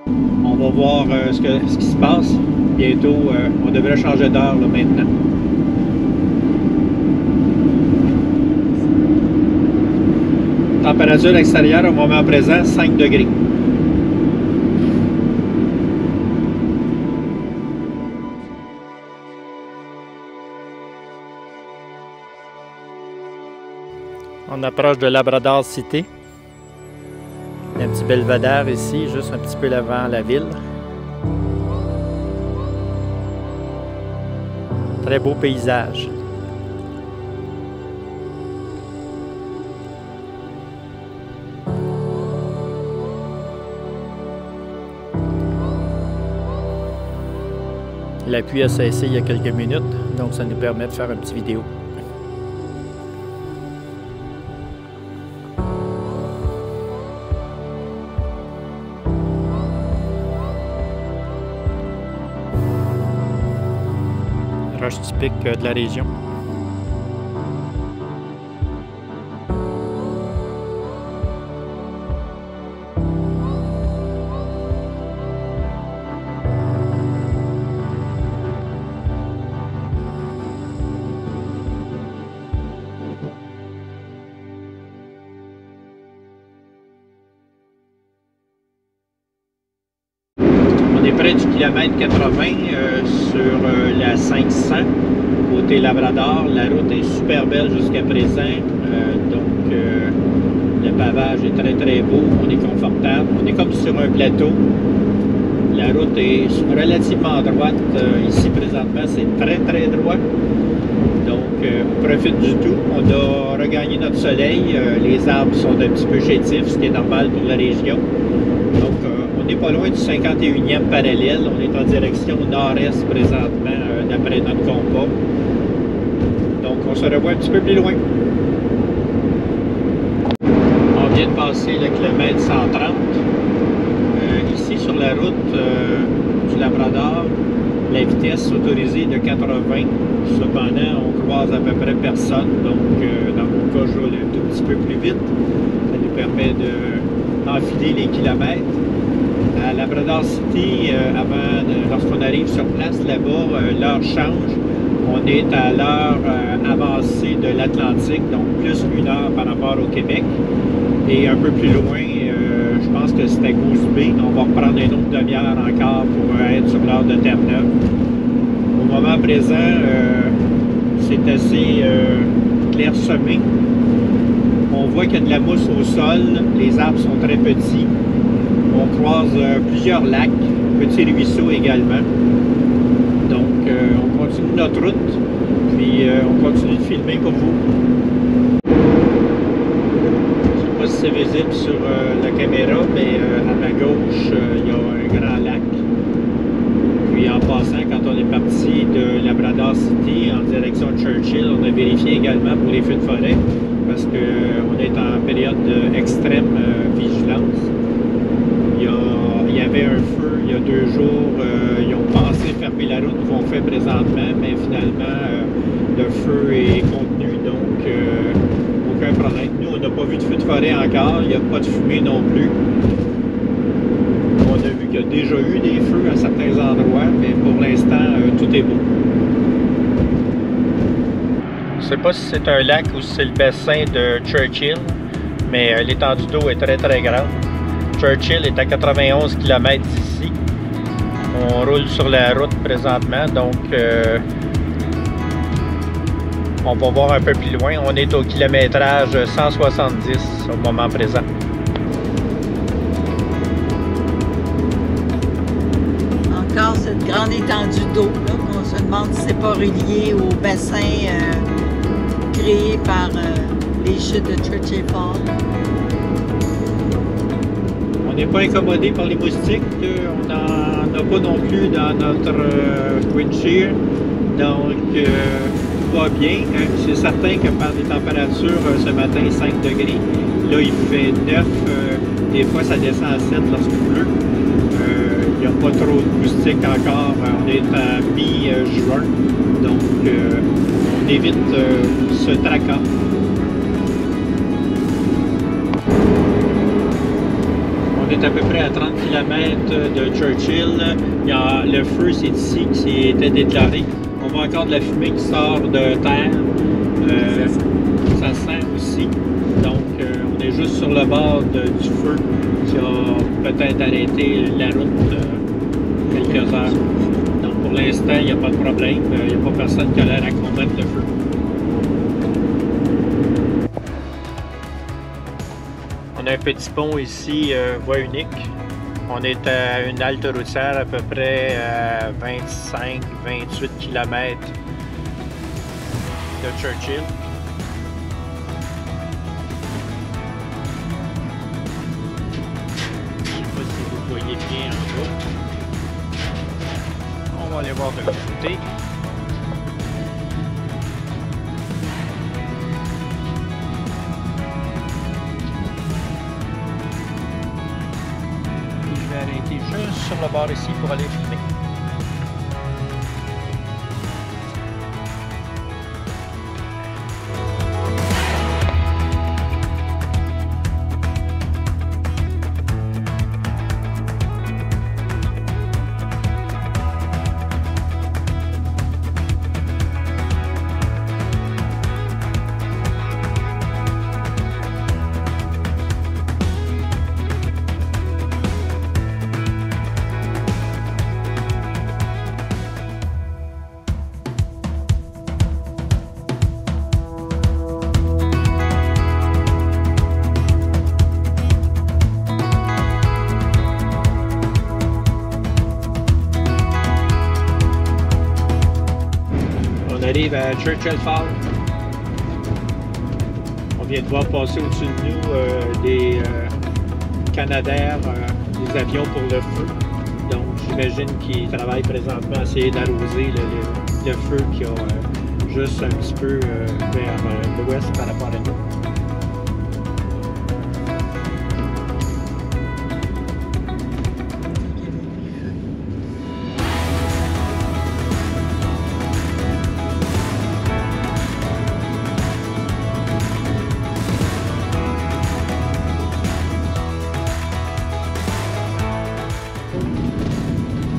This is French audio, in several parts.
On va voir ce qui se passe. Bientôt, on devrait changer d'heure maintenant. Température extérieure au moment présent, 5 degrés. On approche de Labrador City. Il y a un petit belvédère ici, juste un petit peu avant la ville. Très beau paysage. La pluie a cessé il y a quelques minutes, donc ça nous permet de faire une petite vidéo. Roche typique de la région. On est près du kilomètre 80 sur la 500 côté Labrador. La route est super belle jusqu'à présent, donc le pavage est très beau, on est confortable, on est comme sur un plateau. La route est relativement droite, ici présentement c'est très droit, donc on profite du tout. On a regagné notre soleil, les arbres sont un petit peu chétifs, ce qui est normal pour la région. Donc on n'est pas loin du 51e parallèle, on est en direction nord-est présentement d'après notre compas. Donc on se revoit un petit peu plus loin. On vient de passer le kilomètre 130. Ici sur la route du Labrador, la vitesse autorisée est de 80. Cependant, on croise à peu près personne. Donc dans mon cas, je roule un tout petit peu plus vite. Ça nous permet d'enfiler les kilomètres. À Labrador City, lorsqu'on arrive sur place, là-bas, l'heure change. On est à l'heure avancée de l'Atlantique, donc plus une heure par rapport au Québec. Et un peu plus loin, je pense que c'est à Goose Bay. On va reprendre une autre demi-heure encore pour être sur l'heure de Terre-Neuve. Au moment présent, c'est assez clairsemé. On voit qu'il y a de la mousse au sol, les arbres sont très petits. On croise plusieurs lacs, petits ruisseaux également. Donc, on continue notre route, puis on continue de filmer pour vous. Je ne sais pas si c'est visible sur la caméra, mais à ma gauche, il y a un grand lac. Puis en passant, quand on est parti de Labrador City en direction de Churchill, on a vérifié également pour les feux de forêt, parce qu'on est en période d'extrême vigilance. Il y avait un feu il y a 2 jours, ils ont pensé fermer la route qu'on fait présentement, mais finalement le feu est contenu, donc aucun problème. Nous, on n'a pas vu de feu de forêt encore, il n'y a pas de fumée non plus. On a vu qu'il y a déjà eu des feux à certains endroits, mais pour l'instant, tout est beau. Je ne sais pas si c'est un lac ou si c'est le bassin de Churchill, mais l'étendue d'eau est très grande. Churchill est à 91 km d'ici. On roule sur la route présentement, donc on va voir un peu plus loin. On est au kilométrage 170 au moment présent. Encore cette grande étendue d'eau, qu'on se demande si c'est pas relié au bassin créé par les chutes de Churchill Falls. On n'est pas incommodé par les moustiques, on n'en a pas non plus dans notre windshield, donc tout va bien. C'est certain que par les températures ce matin 5 degrés, là il fait 9, des fois ça descend à 7 lorsqu'il pleut. Il n'y a pas trop de moustiques encore, on est à mi-juin, donc on évite ce tracas. On est à peu près à 30 km de Churchill. Le feu, c'est ici qui était déclaré. On voit encore de la fumée qui sort de terre. Ça sent aussi. Donc, on est juste sur le bord du feu qui a peut-être arrêté la route quelques heures. Donc, pour l'instant, il n'y a pas de problème. Il n'y a pas personne qui a l'air à combattre le feu. On a un petit pont ici, voie unique. On est à une halte routière à peu près à 25-28 km de Churchill. Je ne sais pas si vous voyez bien en bas. On va aller voir de l'autre côté. Je vais arrêter juste sur le bord ici pour aller filmer. On arrive à Churchill Falls. On vient de voir passer au-dessus de nous des Canadair, des avions pour le feu. Donc j'imagine qu'ils travaillent présentement à essayer d'arroser le feu qui a juste un petit peu vers l'ouest par rapport à nous.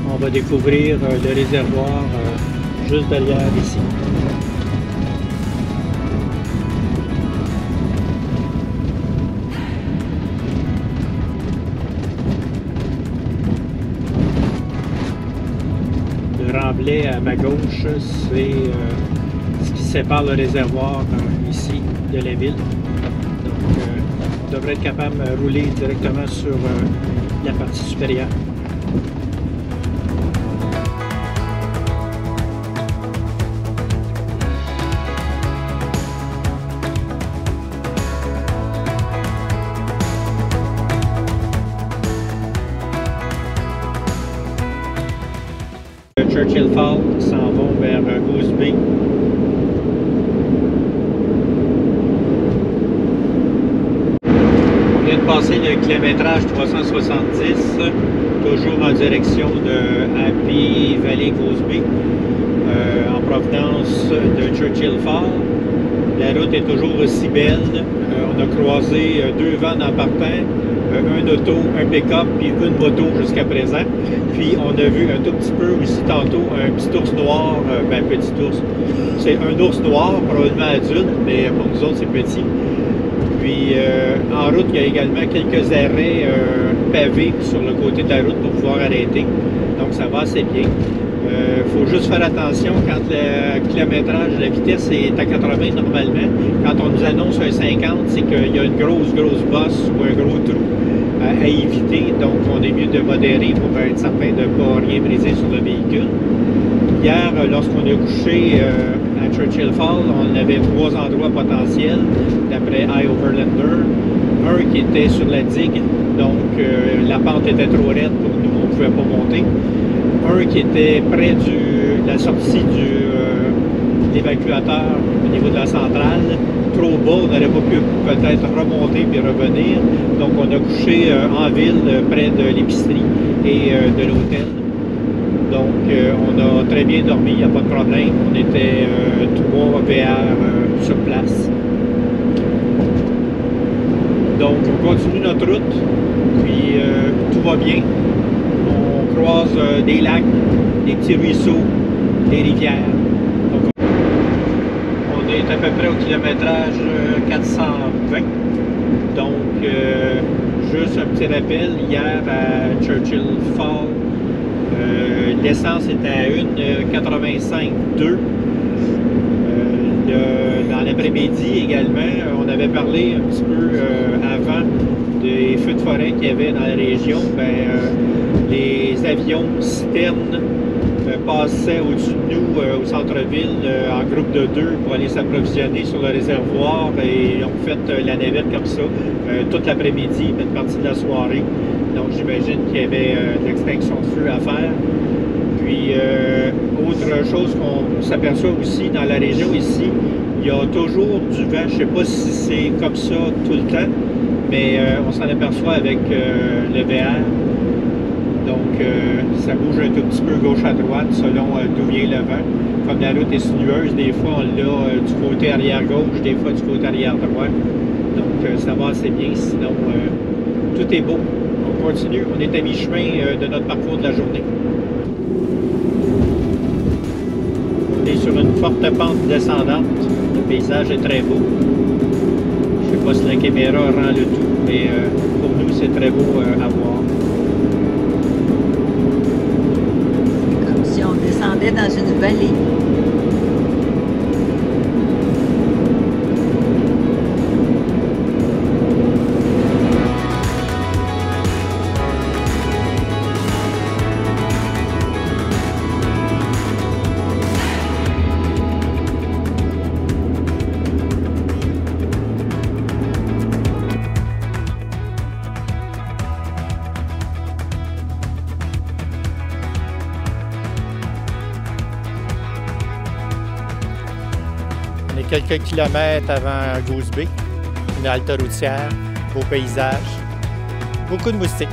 On va découvrir le réservoir juste derrière ici. Le remblai à ma gauche, c'est ce qui sépare le réservoir ici de la ville. Donc, on devrait être capable de rouler directement sur la partie supérieure. Churchill Falls s'en vont vers Goose Bay. On vient de passer le kilométrage 370, toujours en direction de Happy Valley Goose Bay, en provenance de Churchill Falls. La route est toujours aussi belle. On a croisé deux vannes en partant, un auto, un pick-up puis une moto jusqu'à présent. Puis on a vu un tout petit peu aussi tantôt un petit ours noir, petit ours. C'est un ours noir, probablement adulte, mais pour nous autres c'est petit. Puis en route, il y a également quelques arrêts pavés sur le côté de la route pour pouvoir arrêter. Donc ça va assez bien. Faut juste faire attention quand le kilométrage, la vitesse est à 80 normalement. Quand on nous annonce un 50, c'est qu'il y a une grosse bosse ou un gros trou à éviter. Donc on est mieux de modérer pour être certain de ne pas rien briser sur le véhicule. Hier, lorsqu'on a couché à Churchill Falls, on avait trois endroits potentiels d'après iOverlander. Un qui était sur la digue, donc la pente était trop raide pour nous, on ne pouvait pas monter. Un qui était près de la sortie de l'évacuateur au niveau de la centrale, trop bas, on n'aurait pas pu peut-être remonter puis revenir. Donc on a couché en ville, près de l'épicerie et de l'hôtel. Donc on a très bien dormi, il n'y a pas de problème. On était 3 VR sur place. Donc, on continue notre route, puis tout va bien. On croise des lacs, des petits ruisseaux, des rivières. Donc, on est à peu près au kilométrage 420. Donc, juste un petit rappel, hier à Churchill Falls, l'essence était à 1,85,2. Dans l'après-midi également, on avait parlé un petit peu avant des feux de forêt qu'il y avait dans la région. Les avions citernes passaient au-dessus de nous au centre-ville en groupe de 2 pour aller s'approvisionner sur le réservoir et ont fait la navette comme ça toute l'après-midi, une partie de la soirée. Donc j'imagine qu'il y avait de l'extinction de feu à faire. Puis autre chose qu'on s'aperçoit aussi dans la région ici, il y a toujours du vent. Je ne sais pas si c'est comme ça tout le temps, mais on s'en aperçoit avec le VR. Donc, ça bouge un tout petit peu gauche à droite selon d'où vient le vent. Comme la route est sinueuse, des fois on l'a du côté arrière-gauche, des fois du côté arrière-droit. Donc, ça va assez bien. Sinon, tout est beau. On continue. On est à mi-chemin de notre parcours de la journée. On est sur une forte pente descendante. Le paysage est très beau. Je ne sais pas si la caméra rend le tout, mais pour nous, c'est très beau à voir. Comme si on descendait dans une vallée. On est quelques kilomètres avant Goose Bay, une halte routière, beau paysage, beaucoup de moustiques.